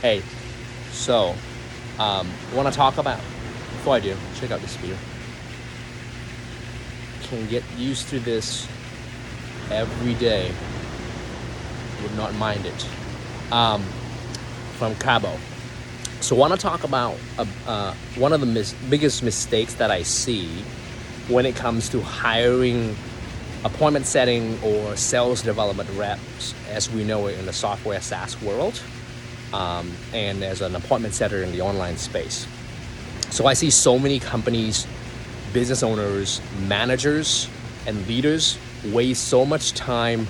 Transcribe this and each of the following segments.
Hey, so want to talk about, before I do, check out this video. Can get used to this every day. Would not mind it. From Cabo. So want to talk about one of the biggest mistakes that I see when it comes to hiring appointment setting or sales development reps, as we know it in the software SaaS world, and as an appointment setter in the online space. So I see so many companies, business owners, managers, and leaders waste so much time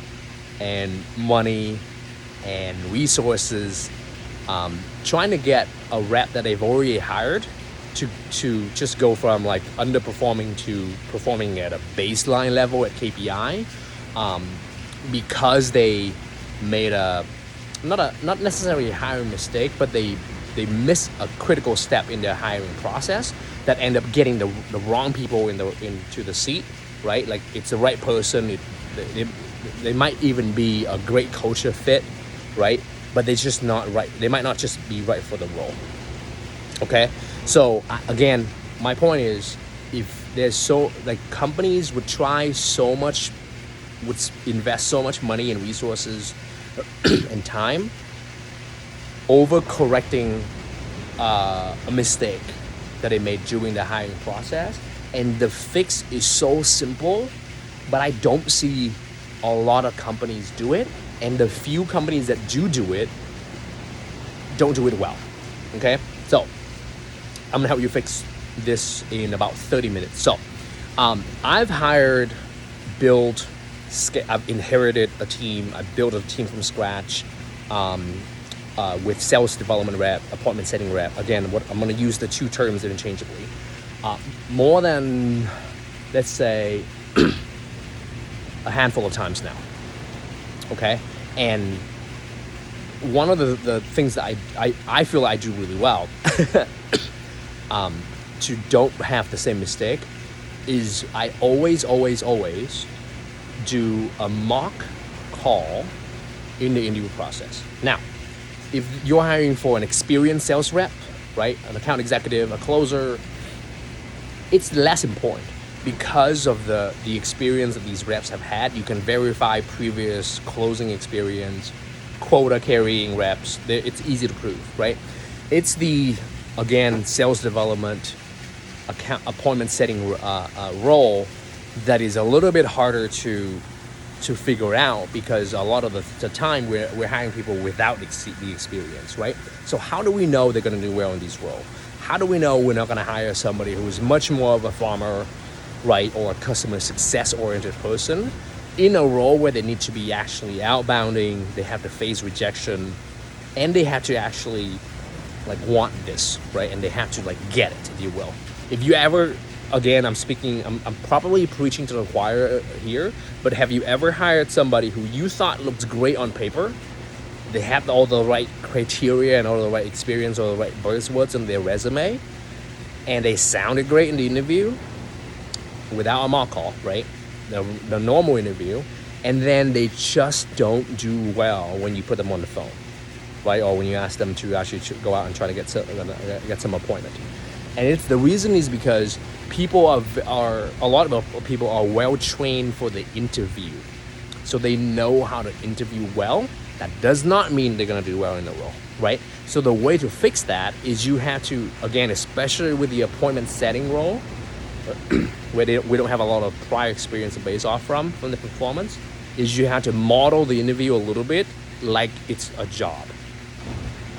and money and resources trying to get a rep that they've already hired to just go from like underperforming to performing at a baseline level at KPI, because they made not necessarily a hiring mistake, but they miss a critical step in their hiring process that end up getting the wrong people into the seat, right? Like it's the right person. They might even be a great culture fit, right? But they're just not right. They might not just be right for the role. Okay, so again, my point is, if there's companies would try so much, would invest so much money and resources and time over correcting a mistake that they made during the hiring process, and the fix is so simple, but I don't see a lot of companies do it, and the few companies that do it don't do it well. Okay, so I'm gonna help you fix this in about 30 minutes. So I've inherited a team. I built a team from scratch with sales development rep, appointment setting rep. Again, I'm gonna use the two terms interchangeably. More than, let's say, a handful of times now. Okay, and one of the things that I feel I do really well to don't have the same mistake is I always do a mock call in the interview process. Now, if you're hiring for an experienced sales rep, right, an account executive, a closer, it's less important because of the experience that these reps have had. You can verify previous closing experience, quota carrying reps. It's easy to prove, right? It's the, again, sales development, appointment setting role that is a little bit harder to figure out, because a lot of the time we're hiring people without the experience, right? So how do we know they're going to do well in these roles? How do we know we're not going to hire somebody who's much more of a farmer, right, or a customer success oriented person in a role where they need to be actually outbounding, they have to face rejection, and they have to actually like want this, right? And they have to like get it, if you will. If you ever, again, I'm probably preaching to the choir here, but have you ever hired somebody who you thought looked great on paper? They have all the right criteria and all the right experience or the right buzzwords in their resume, and they sounded great in the interview without a mock call, right? The normal interview, and then they just don't do well when you put them on the phone, right? Or when you ask them to actually go out and try to get some appointment. And it's the reason is because a lot of people are well trained for the interview, so they know how to interview well. That does not mean they're gonna do well in the role, right? So the way to fix that is you have to, again, especially with the appointment setting role, where we don't have a lot of prior experience to base off from the performance, is you have to model the interview a little bit like it's a job,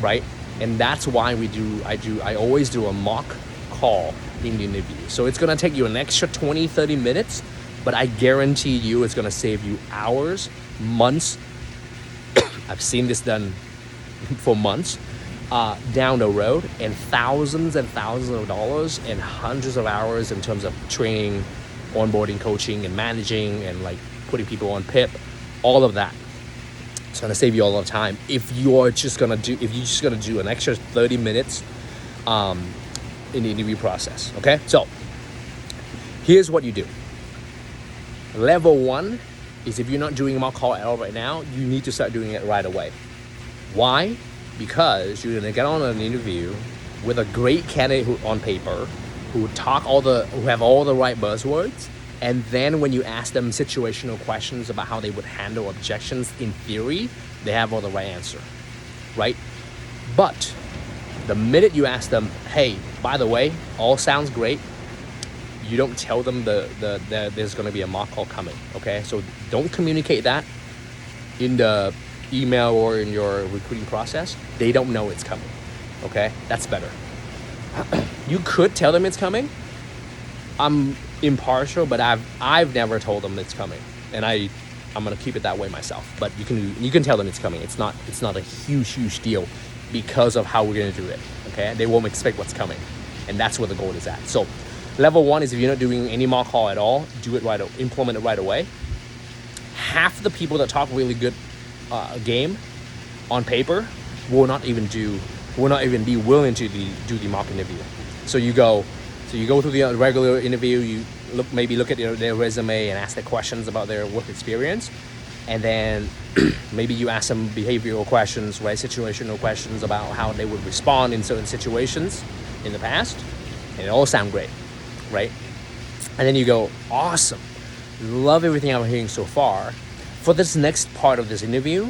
right? And that's why I always do a mock call in the interview. So it's gonna take you an extra 20-30 minutes, but I guarantee you it's gonna save you hours, months. I've seen this done for months down the road, and thousands of dollars and hundreds of hours in terms of training, onboarding, coaching, and managing, and like putting people on PIP, all of that. It's gonna save you a lot of time if you're just gonna do an extra 30 minutes in the interview process. Okay, so here's what you do. Level 1 is, if you're not doing a mock call at all right now, you need to start doing it right away. Why? because you're gonna get on an interview with a great candidate on paper who have all the right buzzwords, and then when you ask them situational questions about how they would handle objections, in theory, they have all the right answer, right? But the minute you ask them, hey, by the way, all sounds great, you don't tell them there's going to be a mock call coming, okay? So don't communicate that in the email or in your recruiting process. They don't know it's coming, okay? That's better. You could tell them it's coming. I'm impartial, but I've never told them it's coming, and I'm gonna keep it that way myself. But you can tell them it's coming. It's not a huge deal because of how we're gonna do it. Okay, they won't expect what's coming, and that's where the goal is at. So, level 1 is if you're not doing any mock call at all, implement it right away. Half the people that talk really good game on paper will not even be willing to do the mock interview. So you go through the regular interview, you look at their resume and ask them questions about their work experience, and then maybe you ask them behavioral questions, right? Situational questions about how they would respond in certain situations in the past, and it all sound great, right? And then you go, awesome, love everything I'm hearing so far. For this next part of this interview,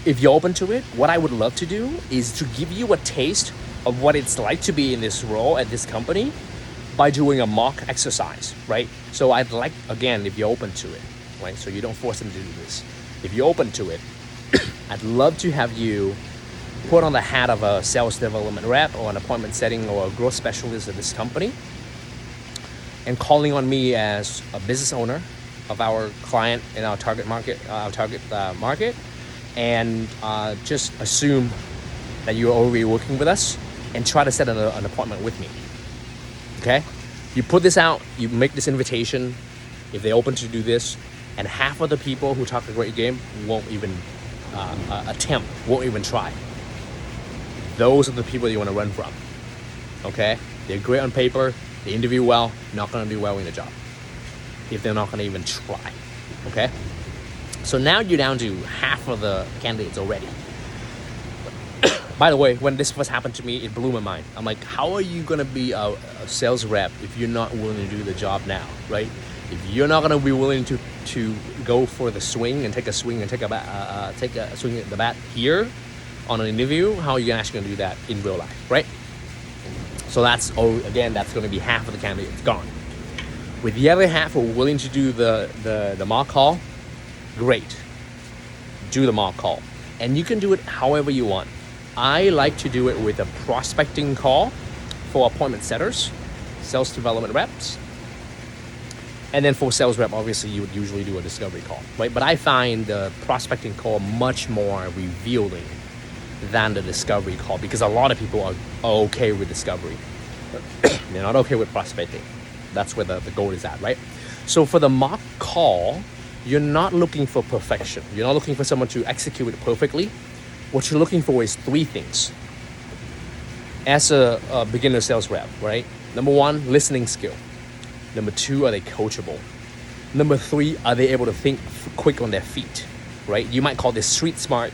if you're open to it, what I would love to do is to give you a taste of what it's like to be in this role at this company by doing a mock exercise, right? So I'd like, again, if you're open to it, right? So you don't force them to do this. If you're open to it, I'd love to have you put on the hat of a sales development rep or an appointment setting or a growth specialist at this company, and calling on me as a business owner of our client in our target market, and just assume that you're already working with us and try to set an appointment with me. Okay? You put this out, you make this invitation, if they're open to do this, and half of the people who talk a great game won't even won't even try. Those are the people you want to run from. Okay? They're great on paper, they interview well, not going to do well in the job if they're not going to even try. Okay? So now you're down to half of the candidates already. By the way, when this first happened to me, it blew my mind. I'm like, how are you going to be a sales rep if you're not willing to do the job now, right? If you're not going to be willing to go for the swing and take a swing and take a swing at the bat here on an interview, how are you actually going to do that in real life, right? So that's going to be half of the candidates gone. With the other half who are willing to do the mock call, great. Do the mock call. And you can do it however you want. I like to do it with a prospecting call for appointment setters, sales development reps. And then for sales rep, obviously you would usually do a discovery call, right? But I find the prospecting call much more revealing than the discovery call, because a lot of people are okay with discovery. They're not okay with prospecting. That's where the goal is at, right? So for the mock call, you're not looking for perfection. You're not looking for someone to execute it perfectly. What you're looking for is 3 things as a beginner sales rep, right? Number 1, listening skill. Number 2, are they coachable? Number 3, are they able to think quick on their feet, right? You might call this street smart.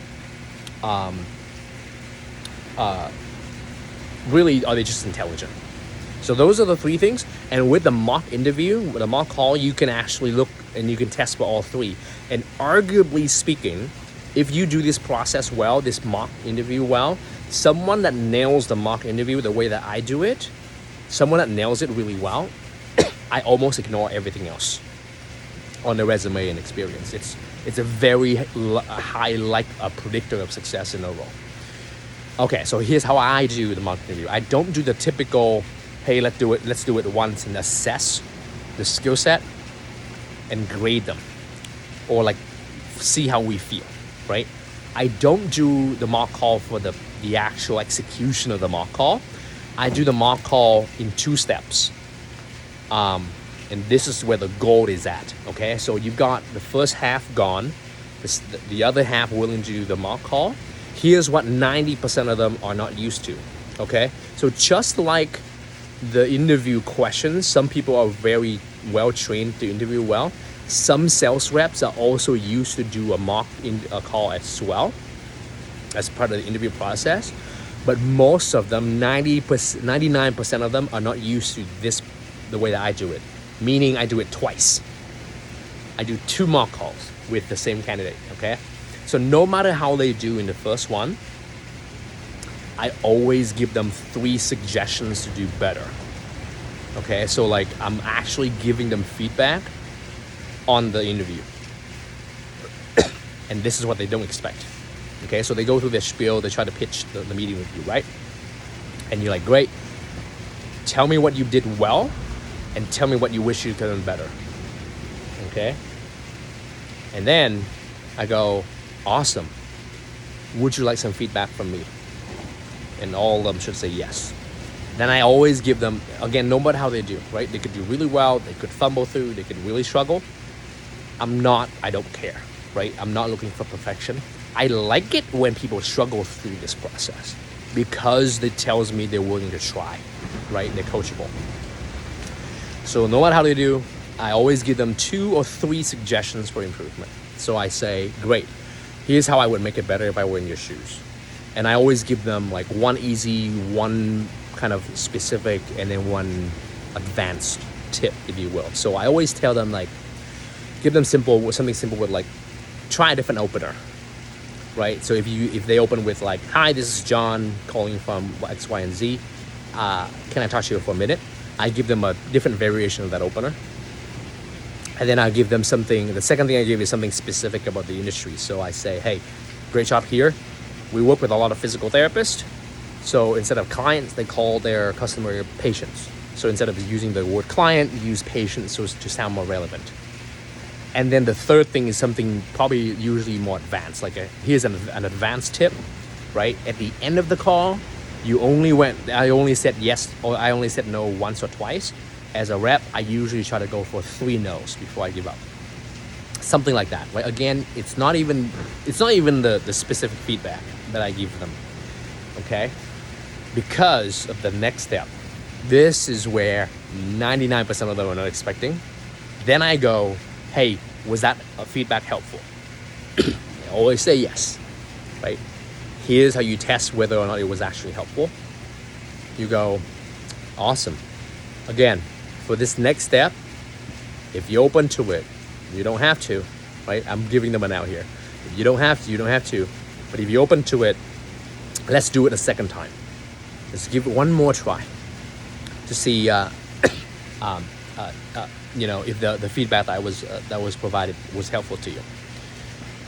Really, are they just intelligent? So those are the 3 things. And with the mock interview, with a mock call, you can actually look and you can test for all 3. And arguably speaking, if you do this process well, this mock interview well, someone that nails the mock interview the way that I do it, someone that nails it really well, I almost ignore everything else on the resume and experience. It's a very high predictor of success in a role. Okay, so here's how I do the mock interview. I don't do the typical, hey, let's do it once and assess the skill set and grade them, or like see how we feel, right? I don't do the mock call for the actual execution of the mock call. I do the mock call in 2 steps. And this is where the goal is at, okay? So you've got the first half gone, the other half willing to do the mock call. Here's what 90% of them are not used to, okay? So just like the interview questions, some people are very well trained to interview well. Some sales reps are also used to do a mock call as well. as part of the interview process. But most of them, 99% of them are not used to this, the way that I do it. Meaning I do it twice. I do 2 mock calls with the same candidate, okay? So no matter how they do in the first one, I always give them 3 suggestions to do better. Okay, so like I'm actually giving them feedback on the interview. And this is what they don't expect. Okay, so they go through their spiel, they try to pitch the meeting with you, right? And you're like, great. Tell me what you did well and tell me what you wish you could have done better. Okay? And then I go, awesome. Would you like some feedback from me? And all of them should say yes. Then I always give them, again, no matter how they do, right? They could do really well, they could fumble through, they could really struggle. I don't care, right? I'm not looking for perfection. I like it when people struggle through this process because it tells me they're willing to try, right? They're coachable. So no matter how they do, I always give them 2 or 3 suggestions for improvement. So I say, great, here's how I would make it better if I were in your shoes. And I always give them like 1 easy, 1 kind of specific, and then 1 advanced tip, if you will. So I always tell them, like, give them something simple with like, try a different opener, right? So if they open with like, hi, this is John calling from X, Y, and Z. Can I talk to you for a minute? I give them a different variation of that opener. And then I give them something, the second thing I give is something specific about the industry. So I say, hey, great job here. We work with a lot of physical therapists. So instead of clients, they call their customer patients. So instead of using the word client, you use patient so as to sound more relevant. And then the third thing is something probably usually more advanced, like here's an advanced tip, right? At the end of the call, I only said yes or I only said no once or twice. As a rep, I usually try to go for 3 no's before I give up. Something like that, right? Again, it's not even the specific feedback that I give them, okay? Because of the next step. This is where 99% of them are not expecting. Then I go, hey, was that feedback helpful? I always say yes, right? Here's how you test whether or not it was actually helpful. You go, awesome. Again, for this next step, if you're open to it, you don't have to, right? I'm giving them an out here. If you don't have to, you don't have to. But if you're open to it, let's do it a second time. Let's give it 1 more try to see, if the feedback that was provided was helpful to you.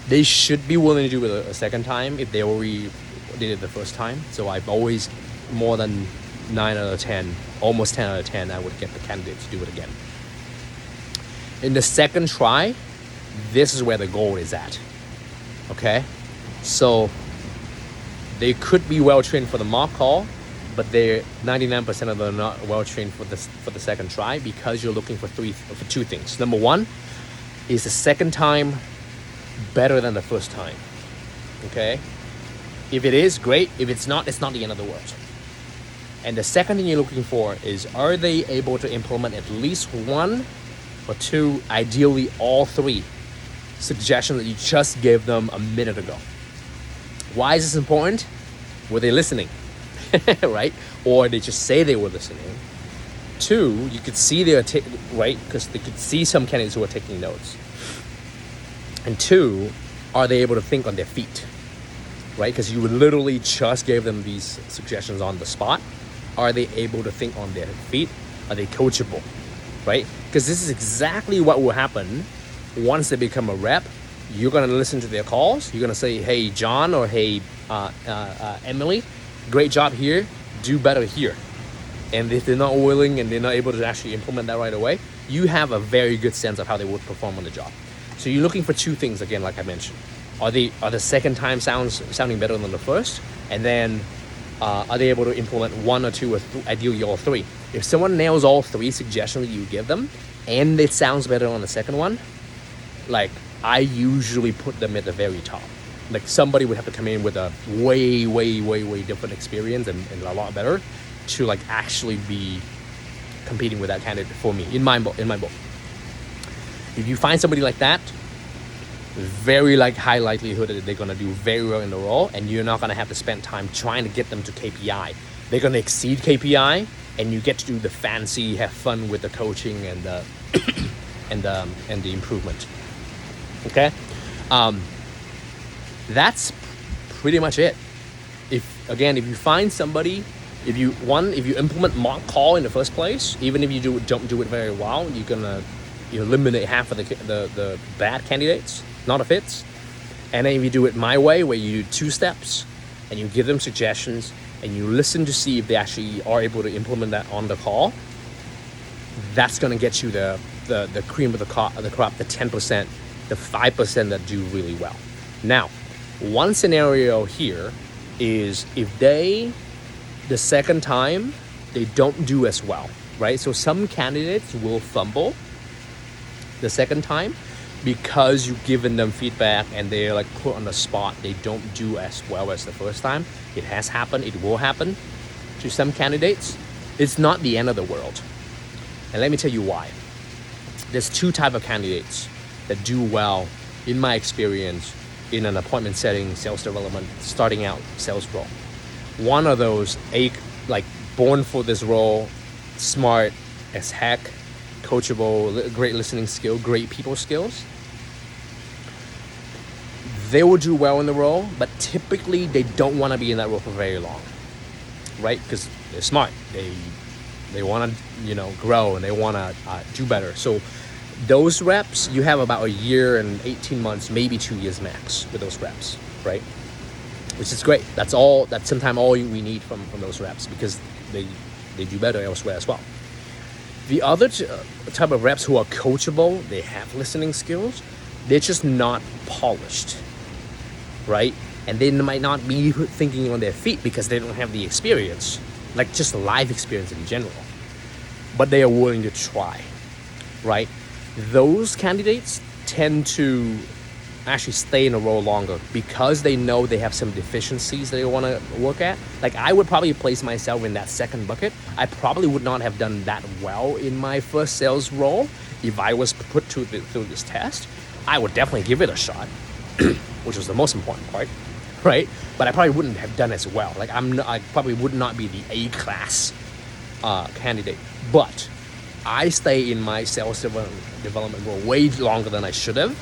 They should be willing to do it a second time if they already did it the first time. So I've always, more than 9 out of 10, almost 10 out of 10, I would get the candidate to do it again. In the second try, this is where the goal is at. Okay? So they could be well trained for the mock call, but they're 99% of them are not well trained for the second try because you're looking for 2 things. Number 1 is the second time better than the first time. Okay? If it is, great. If it's not the end of the world. And the second thing you're looking for is, are they able to implement at least 1 or 2, ideally all 3 suggestions that you just gave them a minute ago? Why is this important? Were they listening? Right? Or they just say they were listening. 2, you could see right? Because they could see some candidates who are taking notes. And 2, are they able to think on their feet? Right? Because you literally just gave them these suggestions on the spot. Are they able to think on their feet? Are they coachable? Right? Because this is exactly what will happen once they become a rep. You're going to listen to their calls. You're going to say, hey, John, or hey, Emily, great job here. Do better here. And if they're not willing and they're not able to actually implement that right away, you have a very good sense of how they would perform on the job. So you're looking for 2 things, again, like I mentioned. Are the second time sounding better than the first? And then are they able to implement 1 or 2 or ideally all 3? If someone nails all 3 suggestions that you give them and it sounds better on the second one, like I usually put them at the very top. Like somebody would have to come in with a way, way, way, way different experience and a lot better to like actually be competing with that candidate for me in my book. If you find somebody like that, very high likelihood that they're gonna do very well in the role, and you're not gonna have to spend time trying to get them to KPI. They're gonna exceed KPI, and you get to do the fancy, have fun with the coaching and the and the improvement. Okay, that's pretty much it. If you find somebody, if you implement mock call in the first place, even if you don't do it very well, you're gonna eliminate half of the bad candidates, not a fits. And then if you do it my way, where you do 2 steps and you give them suggestions and you listen to see if they actually are able to implement that on the call, that's gonna get you the cream of the crop, the 10%, the 5% that do really well. Now, one scenario here is if the second time they don't do as well, right? So some candidates will fumble the second time because you've given them feedback and they're put on the spot. They don't do as well as the first time. It has happened. It will happen to some candidates. It's not the end of the world. And let me tell you why. There's 2 types of candidates that do well, in my experience, in an appointment setting, sales development, starting out sales role. One of those, born for this role, smart as heck, coachable, great listening skill, great people skills. They will do well in the role, but typically they don't want to be in that role for very long, right? Because they're smart. They want to, grow, and they want to do better. So those reps, you have about a year and 18 months, maybe 2 years max with those reps, right? Which is great. That's sometimes all we need from those reps, because they do better elsewhere as well. The other type of reps who are coachable, they have listening skills, they're just not polished, right? And they might not be thinking on their feet because they don't have the experience, just life experience in general. But they are willing to try, right? Those candidates tend to actually stay in a role longer because they know they have some deficiencies they want to work at. I would probably place myself in that second bucket. I probably would not have done that well in my first sales role if I was put through this test. I would definitely give it a shot, which was the most important part, right? But I probably wouldn't have done as well. I probably would not be the A-class candidate. But I stay in my sales development role way longer than I should have,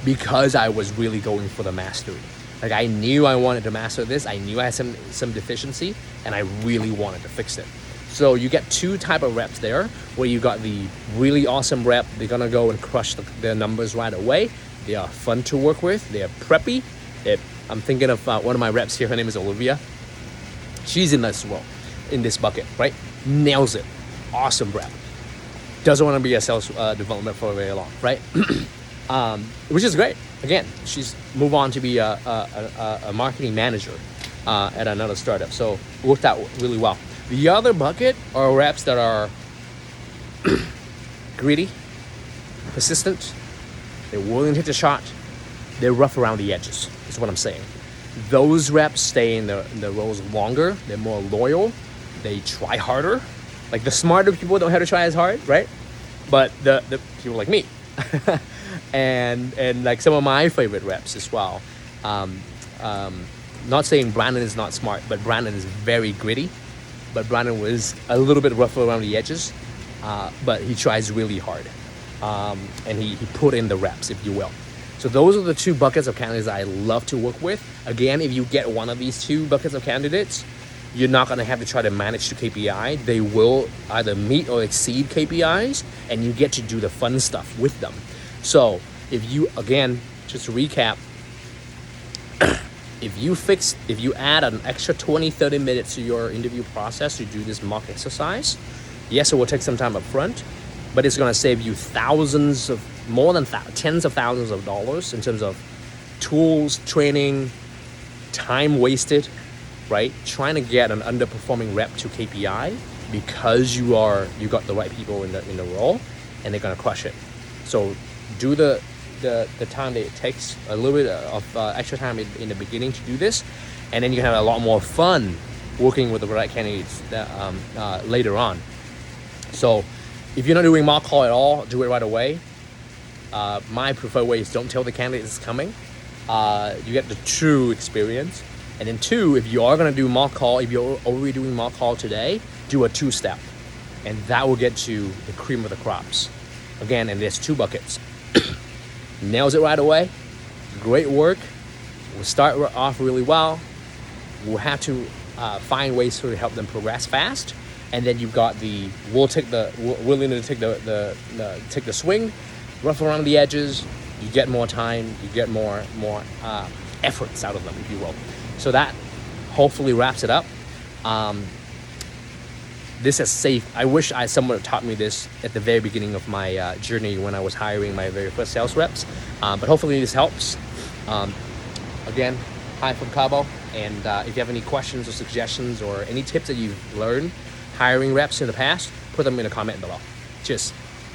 because I was really going for the mastery. I knew I wanted to master this. I knew I had some deficiency, and I really wanted to fix it. So you get 2 type of reps there, where you got the really awesome rep. They're gonna go and crush their numbers right away. They are fun to work with. They are preppy. I'm thinking of one of my reps here. Her name is Olivia. She's in this role, in this bucket, right? Nails it. Awesome rep. Doesn't want to be a sales development for very long, right? Which is great. Again, she's moved on to be a marketing manager at another startup. So it worked out really well. The other bucket are reps that are greedy, persistent, they're willing to hit the shot, they're rough around the edges, is what I'm saying. Those reps stay in the roles longer, they're more loyal, they try harder. The smarter people don't have to try as hard, right? But the people like me, and some of my favorite reps as well. Not saying Brandon is not smart, but Brandon is very gritty. But Brandon was a little bit rougher around the edges, but he tries really hard, and he put in the reps, if you will. So those are the 2 buckets of candidates I love to work with. Again, if you get one of these 2 buckets of candidates, you're not going to have to try to manage the KPI. They will either meet or exceed KPIs, and you get to do the fun stuff with them. So if you, again, just to recap, if you add an extra 20-30 minutes to your interview process to do this mock exercise, yes, it will take some time up front, but it's going to save you tens of thousands of dollars in terms of tools, training, time wasted, right? Trying to get an underperforming rep to KPI because you got the right people in the role, and they're gonna crush it. So do the time that it takes, a little bit of extra time in the beginning to do this, and then you can have a lot more fun working with the right candidates later on. So if you're not doing mock call at all, do it right away. My preferred way is don't tell the candidate it's coming. You get the true experience. And then two, if you are going to do mock call, if you're already doing mock call today, do a 2-step. And that will get you the cream of the crops. Again, and there's 2 buckets. Nails it right away. Great work. We'll start off really well. We'll have to find ways to help them progress fast. And then you've got the willing to take take the swing, rough around the edges. You get more time. You get more efforts out of them, if you will. So that hopefully wraps it up. This is safe. I wish someone had taught me this at the very beginning of my journey when I was hiring my very first sales reps. But hopefully this helps. Again, hi from Cabo. And if you have any questions or suggestions or any tips that you've learned hiring reps in the past, put them in a comment below. Cheers.